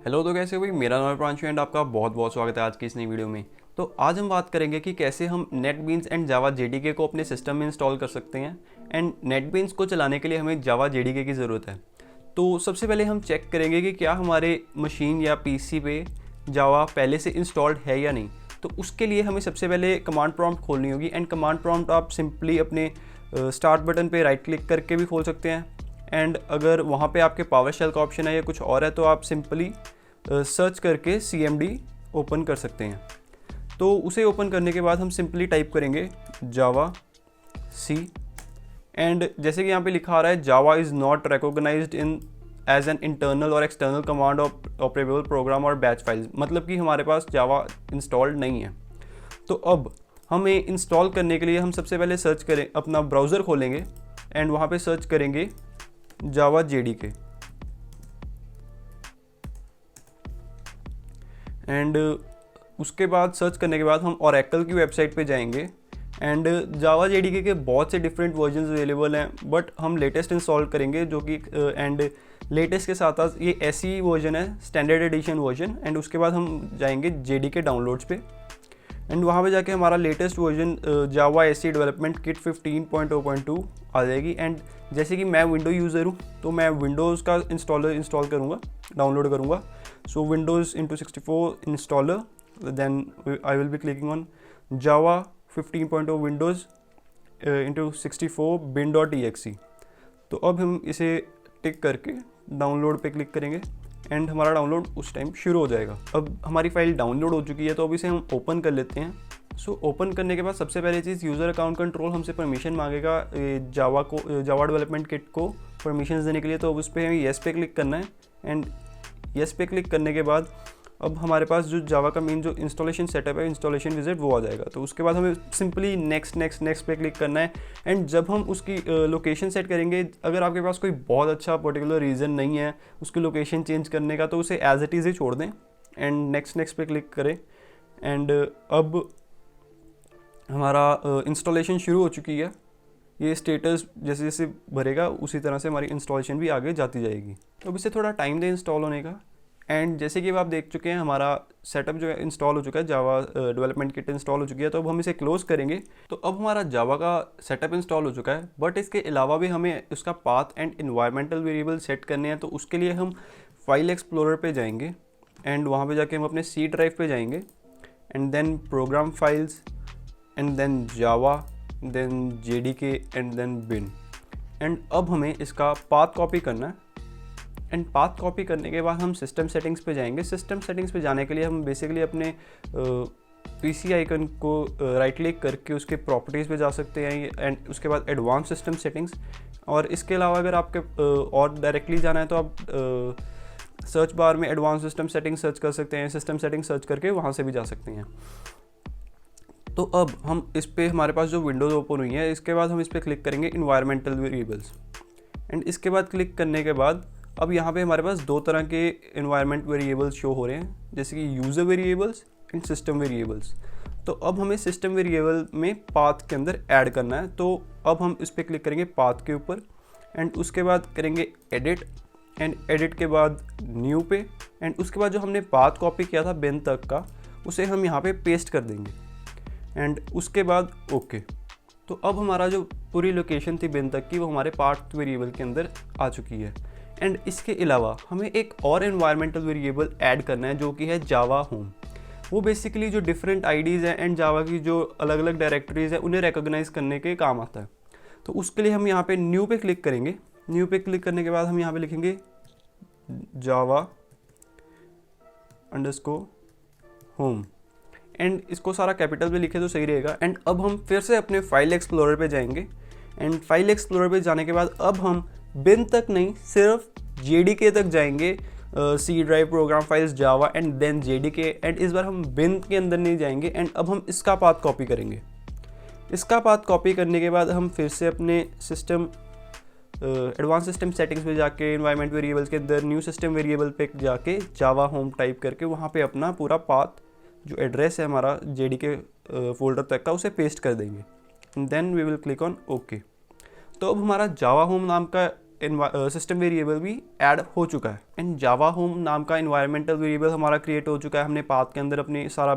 Hello, तो कैसे हो भाई। मेरा नाम है प्रांशु एंड आपका बहुत बहुत स्वागत है आज की इस नई वीडियो में। तो आज हम बात करेंगे कि कैसे हम नेटबीन्स एंड जावा जेडीके को अपने सिस्टम में इंस्टॉल कर सकते हैं। एंड नेटबीन्स को चलाने के लिए हमें जावा जेडीके की ज़रूरत है। तो सबसे पहले हम चेक करेंगे कि क्या हमारे मशीन या पीसी पे जावा पहले से इंस्टॉल्ड है या नहीं। तो उसके लिए हमें सबसे पहले कमांड प्रॉम्प्ट खोलनी होगी। एंड कमांड प्रॉम्प्ट आप सिंपली अपने स्टार्ट बटन पे राइट क्लिक करके भी खोल सकते हैं। एंड अगर वहाँ पे आपके पावर शेल का ऑप्शन है या कुछ और है तो आप सिंपली सर्च करके CMD ओपन कर सकते हैं। तो उसे ओपन करने के बाद हम सिंपली टाइप करेंगे जावा सी। एंड जैसे कि यहाँ पे लिखा आ रहा है Java is not recognized in as an internal और एक्सटर्नल कमांड ऑपरेबल प्रोग्राम और बैच फाइल्स, मतलब कि हमारे पास जावा इंस्टॉल्ड नहीं है। तो अब हमें इंस्टॉल करने के लिए हम सबसे पहले सर्च करें, अपना ब्राउज़र खोलेंगे एंड वहाँ पे सर्च करेंगे जावा जेडीके। एंड उसके बाद सर्च करने के बाद हम ओरेकल की वेबसाइट पे जाएंगे। एंड जावा जेडीके के बहुत से डिफरेंट वर्जन्स अवेलेबल हैं, बट हम लेटेस्ट इंस्टॉल करेंगे जो कि एंड लेटेस्ट के साथ साथ ये ऐसी वर्जन है, स्टैंडर्ड एडिशन वर्जन। एंड उसके बाद हम जाएंगे जेडीके डाउनलोड्स पे एंड वहाँ पे जाके हमारा लेटेस्ट वर्जन जावा एसी डेवलपमेंट किट 15.0.2 आ जाएगी। एंड जैसे कि मैं विंडो यूज़र हूँ तो मैं विंडोज़ का इंस्टॉल करूँगा, डाउनलोड करूँगा। So Windows into 64 installer, then I will be clicking on Java 15.0 Windows into 64 bin.exe। तो अब हम इसे टिक करके डाउनलोड पे क्लिक करेंगे एंड हमारा डाउनलोड उस टाइम शुरू हो जाएगा। अब हमारी फाइल डाउनलोड हो चुकी है तो अब इसे हम ओपन कर लेते हैं। सो ओपन करने के बाद सबसे पहले चीज़ यूज़र अकाउंट कंट्रोल हमसे परमिशन मांगेगा जावा डेवलपमेंट किट को परमिशन देने के लिए। तो अब उस पर हमें येस पे क्लिक करना है। एंड येस पे क्लिक करने के बाद अब हमारे पास जो जावा का मेन जो इंस्टॉलेशन सेटअप है, इंस्टॉलेशन विजिट, वो आ जाएगा। तो उसके बाद हमें सिंपली नेक्स्ट पे क्लिक करना है। एंड जब हम उसकी लोकेशन सेट करेंगे, अगर आपके पास कोई बहुत अच्छा पर्टिकुलर रीज़न नहीं है उसकी लोकेशन चेंज करने का, तो उसे एज इट इज़ ही छोड़ दें एंड नेक्स्ट पे क्लिक करें। एंड अब हमारा इंस्टॉलेशन शुरू हो चुकी है। ये स्टेटस जैसे जैसे भरेगा उसी तरह से हमारी इंस्टॉलेशन भी आगे जाती जाएगी। तो अब इसे थोड़ा टाइम दें इंस्टॉल होने का। एंड जैसे कि अब आप देख चुके हैं हमारा सेटअप जो है इंस्टॉल हो चुका है, जावा डेवलपमेंट किट इंस्टॉल हो चुकी है। तो अब हम इसे क्लोज़ करेंगे। तो अब हमारा जावा का सेटअप इंस्टॉल हो चुका है, बट इसके अलावा भी हमें उसका path and environmental variable set करने हैं। तो उसके लिए हम फाइल एक्सप्लोरर पे जाएंगे एंड वहाँ पे जाके हम अपने C ड्राइव पे जाएंगे and then program files and then Java, then JDK and then bin. And अब हमें इसका पाथ कॉपी करना है। एंड पाथ कॉपी करने के बाद हम सिस्टम सेटिंग्स पे जाएंगे। सिस्टम सेटिंग्स पे जाने के लिए हम बेसिकली अपने पीसी आइकन को राइट क्लिक करके उसके प्रॉपर्टीज़ पे जा सकते हैं एंड उसके बाद एडवांस सिस्टम सेटिंग्स। और इसके अलावा अगर आपके और डायरेक्टली जाना है तो आप सर्च बार में एडवांस सिस्टम सेटिंग्स सर्च कर सकते हैं, सिस्टम सेटिंग्स सर्च करके वहाँ से भी जा सकते हैं। तो अब हम इस पे हमारे पास जो विंडोज़ ओपन हुई है, इसके बाद हम इस पर क्लिक करेंगे इन्वायरमेंटल वेरिएबल्स। एंड इसके बाद क्लिक करने के बाद अब यहाँ पे हमारे पास दो तरह के इन्वायरमेंट वेरिएबल्स शो हो रहे हैं, जैसे कि user variables and system variables. तो अब हमें सिस्टम वेरिएबल में पाथ के अंदर ऐड करना है। तो अब हम इस पर क्लिक करेंगे पाथ के ऊपर एंड उसके बाद करेंगे एडिट एंड एडिट के बाद न्यू पे। एंड उसके बाद जो हमने पाथ कॉपी किया था बिन तक का, उसे हम यहाँ पे पेस्ट कर देंगे एंड उसके बाद ओके। तो अब हमारा जो पूरी लोकेशन थी बिन तक की, वो हमारे पाथ वेरिएबल के अंदर आ चुकी है। एंड इसके अलावा हमें एक और एनवायरमेंटल वेरिएबल ऐड करना है जो कि है जावा होम। वो बेसिकली जो डिफरेंट आईडीज़ हैं एंड जावा की जो अलग अलग डायरेक्टरीज़ हैं उन्हें रिकॉग्नाइज करने के काम आता है। तो उसके लिए हम यहाँ पे न्यू पे क्लिक करेंगे। न्यू पे क्लिक करने के बाद हम यहाँ पे लिखेंगे जावा अंडरस्कोर होम एंड इसको सारा कैपिटल में लिखे तो सही रहेगा। एंड अब हम फिर से अपने फाइल एक्सप्लोरर पे जाएंगे एंड फाइल एक्सप्लोरर पे जाने के बाद अब हम बिन तक नहीं, सिर्फ जेडीके तक जाएंगे। C drive, program files, Java and then JDK. And इस बार हम बिन के अंदर नहीं जाएंगे। एंड अब हम इसका पाथ कॉपी करेंगे। इसका पाथ कॉपी करने के बाद हम फिर से अपने सिस्टम एडवांस सिस्टम सेटिंग्स पे जाके इन्वायरमेंट वेरिएबल्स के अंदर न्यू सिस्टम वेरिएबल पे जाके जावा होम टाइप करके वहाँ पे अपना पूरा पाथ जो एड्रेस है हमारा जेडीके फोल्डर तक का, उसे पेस्ट कर देंगे and then we will click on okay. तो अब हमारा जावा होम नाम का सिस्टम वेरिएबल भी ऐड हो चुका है। एंड जावा होम नाम का इन्वायरमेंटल वेरिएबल हमारा क्रिएट हो चुका है, हमने पाथ के अंदर अपने सारा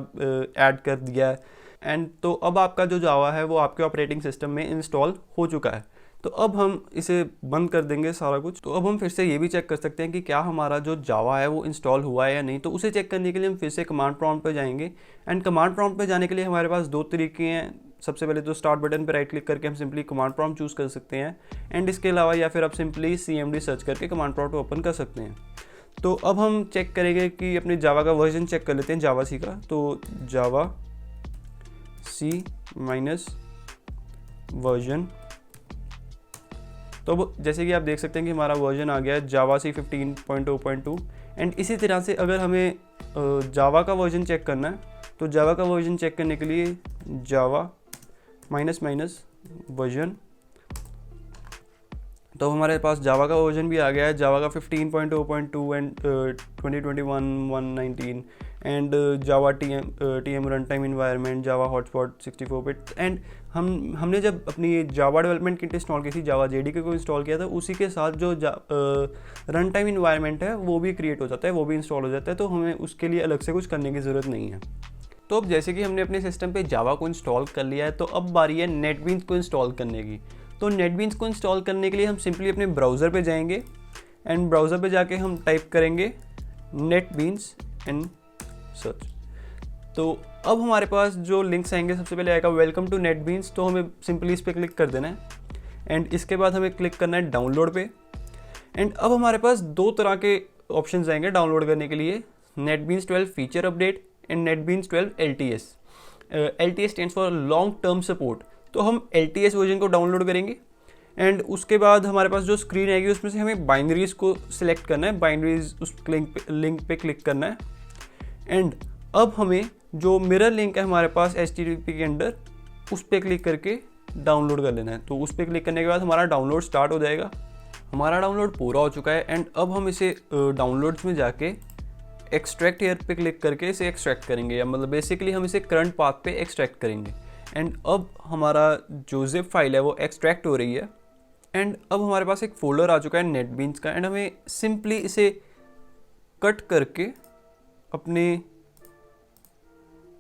ऐड कर दिया है। एंड तो अब आपका जो जावा है वो आपके ऑपरेटिंग सिस्टम में इंस्टॉल हो चुका है। तो अब हम इसे बंद कर देंगे सारा कुछ। तो अब हम फिर से ये भी चेक कर सकते हैं कि क्या हमारा जो जावा है वो इंस्टॉल हुआ है या नहीं। तो उसे चेक करने के लिए हम फिर से कमांड प्रॉम्प्ट पे जाएंगे। एंड कमांड प्रॉम्प्ट पे जाने के लिए हमारे पास दो तरीके हैं। सबसे पहले तो स्टार्ट बटन पर राइट क्लिक करके हम सिंपली कमांड प्रॉम्प्ट चूज़ कर सकते हैं। एंड इसके अलावा या फिर आप सिंपली CMD सर्च करके कमांड प्रॉम्प्ट ओपन कर सकते हैं। तो अब हम चेक करेंगे कि अपने जावा का वर्जन चेक कर लेते हैं जावा सी का। तो जावा C माइनस वर्जन। तो अब जैसे कि आप देख सकते हैं कि हमारा वर्जन आ गया है जावा सी 15.0.2। एंड इसी तरह से अगर हमें जावा का वर्जन चेक करना है तो जावा का वर्जन चेक करने के लिए जावा माइनस वर्जन। तो हमारे पास जावा का वर्जन भी आ गया है, जावा का 15.0.2 and 2021-119 and Java TM run time environment, Java hotspot 64 bit. And हमने जब अपनी जावा डेवलपमेंट किट इंस्टॉल की थी, जावा JDK को इंस्टॉल किया था, उसी के साथ जो रन टाइम इन्वायरमेंट है वो भी क्रिएट हो जाता है, वो भी इंस्टॉल हो जाता है। तो हमें उसके लिए अलग से कुछ करने की ज़रूरत नहीं है। तो अब जैसे कि हमने अपने सिस्टम पे जावा को इंस्टॉल कर लिया है, तो अब बारी है नेटबीन्स को इंस्टॉल करने की। तो नेटबीन्स को इंस्टॉल करने के लिए हम सिंपली अपने ब्राउज़र पे जाएंगे एंड ब्राउज़र पे जाके हम टाइप करेंगे नेटबीन्स एंड सर्च। तो अब हमारे पास जो लिंक्स आएंगे, सबसे पहले आएगा वेलकम टू नेटबीन्स। तो हमें सिंपली इस पर क्लिक कर देना है एंड इसके बाद हमें क्लिक करना है डाउनलोड पे। एंड अब हमारे पास दो तरह के ऑप्शंस आएंगे डाउनलोड करने के लिए, NetBeans 12 feature update and NetBeans 12 LTS। LTS stands for long term support. तो हम LTS वर्जन को डाउनलोड करेंगे एंड उसके बाद हमारे पास जो स्क्रीन आएगी उसमें से हमें बाइनरीज को सिलेक्ट करना है, बाइनरीज उस लिंक पे क्लिक करना है। एंड अब हमें जो मिरर लिंक है हमारे पास HTTP के अंदर, उस पर क्लिक करके डाउनलोड कर लेना है। तो उस पर क्लिक करने के बाद हमारा डाउनलोड स्टार्ट हो जाएगा। हमारा डाउनलोड पूरा हो चुका है एंड अब हम इसे डाउनलोड्स में जाके एक्सट्रैक्ट हेयर पे क्लिक करके इसे एक्सट्रैक्ट करेंगे, या मतलब बेसिकली हम इसे करंट पाथ पे एक्सट्रैक्ट करेंगे। एंड अब हमारा जो जिप फाइल है वो एक्सट्रैक्ट हो रही है। एंड अब हमारे पास एक फोल्डर आ चुका है नेटबीन्स का। एंड हमें सिंपली इसे कट करके अपने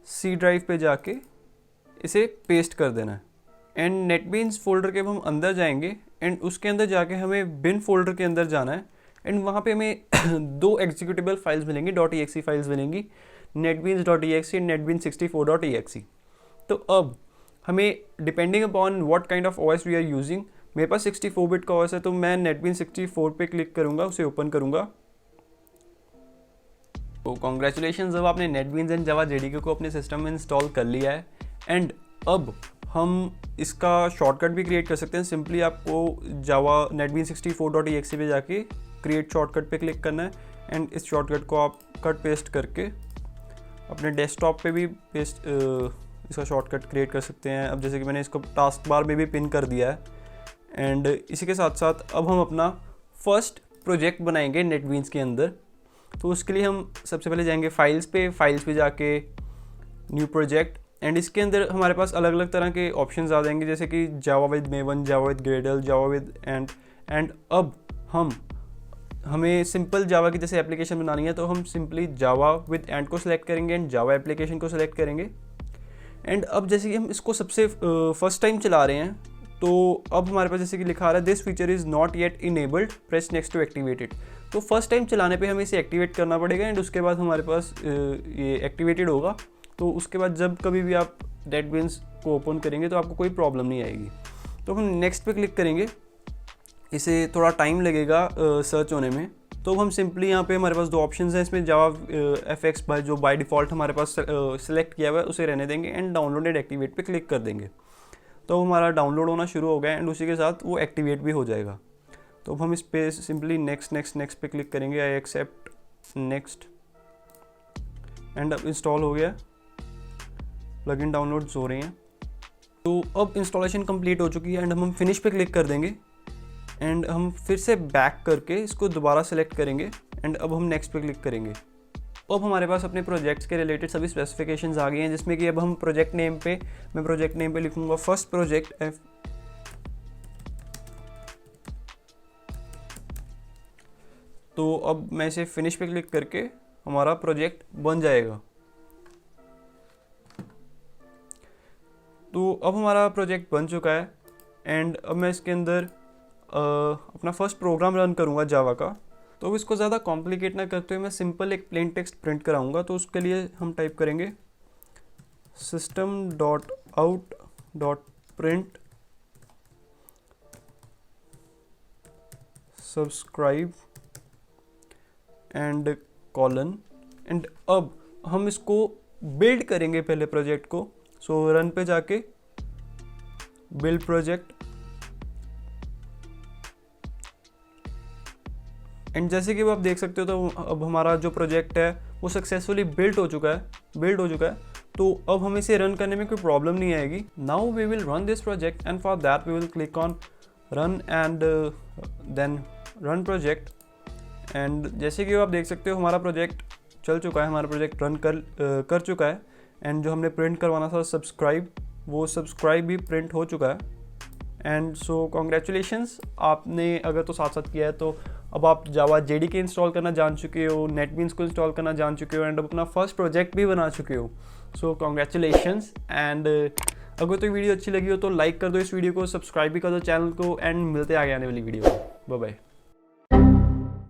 C ड्राइव पे जाके इसे पेस्ट कर देना है। एंड नेटबीन्स फोल्डर के अब हम अंदर जाएंगे एंड उसके अंदर जाके हमें बिन फोल्डर के अंदर जाना है। एंड वहाँ पे हमें दो एग्जीक्यूटेबल फाइल्स मिलेंगी, .exe फाइल्स मिलेंगी, netbeans.exe एंड netbeans64.exe। तो अब हमें depending upon what kind of OS we are using, मेरे पास 64 बिट का OS है तो मैं netbeans 64 पे क्लिक करूँगा, उसे ओपन करूँगा। तो कॉन्ग्रेचुलेशन, अब आपने नेटबीन्स एंड जावा JDK को अपने सिस्टम में इंस्टॉल कर लिया है। एंड अब हम इसका शॉर्टकट भी क्रिएट कर सकते हैं। सिंपली आपको जावा netbeans64.exe पे जाके क्रिएट शॉर्टकट पे क्लिक करना है एंड इस शॉर्टकट को आप कट पेस्ट करके अपने डेस्कटॉप पे भी पेस्ट इसका शॉर्टकट क्रिएट कर सकते हैं। अब जैसे कि मैंने इसको टास्क बार में भी पिन कर दिया है। एंड इसी के साथ साथ अब हम अपना फर्स्ट प्रोजेक्ट बनाएंगे नेटबीन्स के अंदर। तो उसके लिए हम सबसे पहले जाएंगे फाइल्स पे जाके न्यू प्रोजेक्ट। एंड इसके अंदर हमारे पास अलग अलग तरह के ऑप्शंस आ जाएंगे, जैसे कि Java with maven, Java with Gradle, Java with and अब हमें सिंपल जावा की जैसे एप्लीकेशन बनानी है तो हम सिंपली जावा विद एंड को सिलेक्ट करेंगे एंड जावा एप्लीकेशन को सिलेक्ट करेंगे। एंड अब जैसे कि हम इसको सबसे फर्स्ट टाइम चला रहे हैं तो अब हमारे पास जैसे कि लिखा आ रहा है this feature is not yet enabled, press next to activate it. तो फर्स्ट टाइम चलाने पे हमें इसे एक्टिवेट करना पड़ेगा एंड उसके बाद हमारे पास ये एक्टिवेटेड होगा। तो उसके बाद जब कभी भी आप नेटबीन्स को ओपन करेंगे तो आपको कोई प्रॉब्लम नहीं आएगी। तो हम नेक्स्ट पे क्लिक करेंगे, इसे थोड़ा टाइम लगेगा सर्च होने में। तो हम सिंपली यहाँ पे हमारे पास दो ऑप्शंस हैं, इसमें जावा FX बाय जो बाय डिफ़ॉल्ट हमारे पास सेलेक्ट किया हुआ है उसे रहने देंगे एंड डाउनलोड एंड एक्टिवेट पे क्लिक कर देंगे। तो हमारा डाउनलोड होना शुरू हो गया एंड उसी के साथ वो एक्टिवेट भी हो जाएगा। तो अब हम इस पे सिंपली नेक्स्ट पे क्लिक करेंगे, आई एक्सेप्ट नेक्स्ट। एंड अब इंस्टॉल हो गया, प्लगइन डाउनलोड्स हो रहे हैं। तो अब इंस्टॉलेशन कंप्लीट हो चुकी है एंड हम फिनिश पे क्लिक कर देंगे एंड हम फिर से बैक करके इसको दोबारा सेलेक्ट करेंगे एंड अब हम नेक्स्ट पे क्लिक करेंगे। अब हमारे पास अपने प्रोजेक्ट्स के रिलेटेड सभी स्पेसिफिकेशंस आ गई हैं, जिसमें कि अब हम प्रोजेक्ट नेम पे लिखूंगा फर्स्ट प्रोजेक्ट तो अब मैं इसे फिनिश पे क्लिक करके हमारा प्रोजेक्ट बन जाएगा। तो अब हमारा प्रोजेक्ट बन चुका है एंड अब मैं इसके अंदर अपना फर्स्ट प्रोग्राम रन करूँगा जावा का। तो अब इसको ज़्यादा कॉम्प्लिकेट ना करते हुए मैं सिंपल एक प्लेन टेक्स्ट प्रिंट कराऊँगा। तो उसके लिए हम टाइप करेंगे system.out.print subscribe and colon and अब हम इसको बिल्ड करेंगे पहले प्रोजेक्ट को। सो रन पे जाके बिल्ड प्रोजेक्ट एंड जैसे कि आप देख सकते हो तो अब हमारा जो प्रोजेक्ट है वो सक्सेसफुली बिल्ड हो चुका है। तो अब हमें इसे रन करने में कोई प्रॉब्लम नहीं आएगी। Now we will run this project and for that we will click on run and then run project. And जैसे कि आप देख सकते हो हमारा प्रोजेक्ट चल चुका है, हमारा प्रोजेक्ट रन कर चुका है एंड जो हमने प्रिंट करवाना था सब्सक्राइब, वो सब्सक्राइब भी प्रिंट हो चुका है। एंड सो कॉन्ग्रेचुलेशंस, आपने अगर तो साथ साथ किया है तो अब आप जावा JDK इंस्टॉल करना जान चुके हो, नेटबीन्स को इंस्टॉल करना जान चुके हो एंड अब अपना फर्स्ट प्रोजेक्ट भी बना चुके हो। सो कॉन्ग्रेचुलेशंस। एंड अगर तो वीडियो अच्छी लगी हो तो लाइक कर दो इस वीडियो को, सब्सक्राइब भी कर दो चैनल को एंड मिलते आगे आने वाली वीडियो में। Bye bye.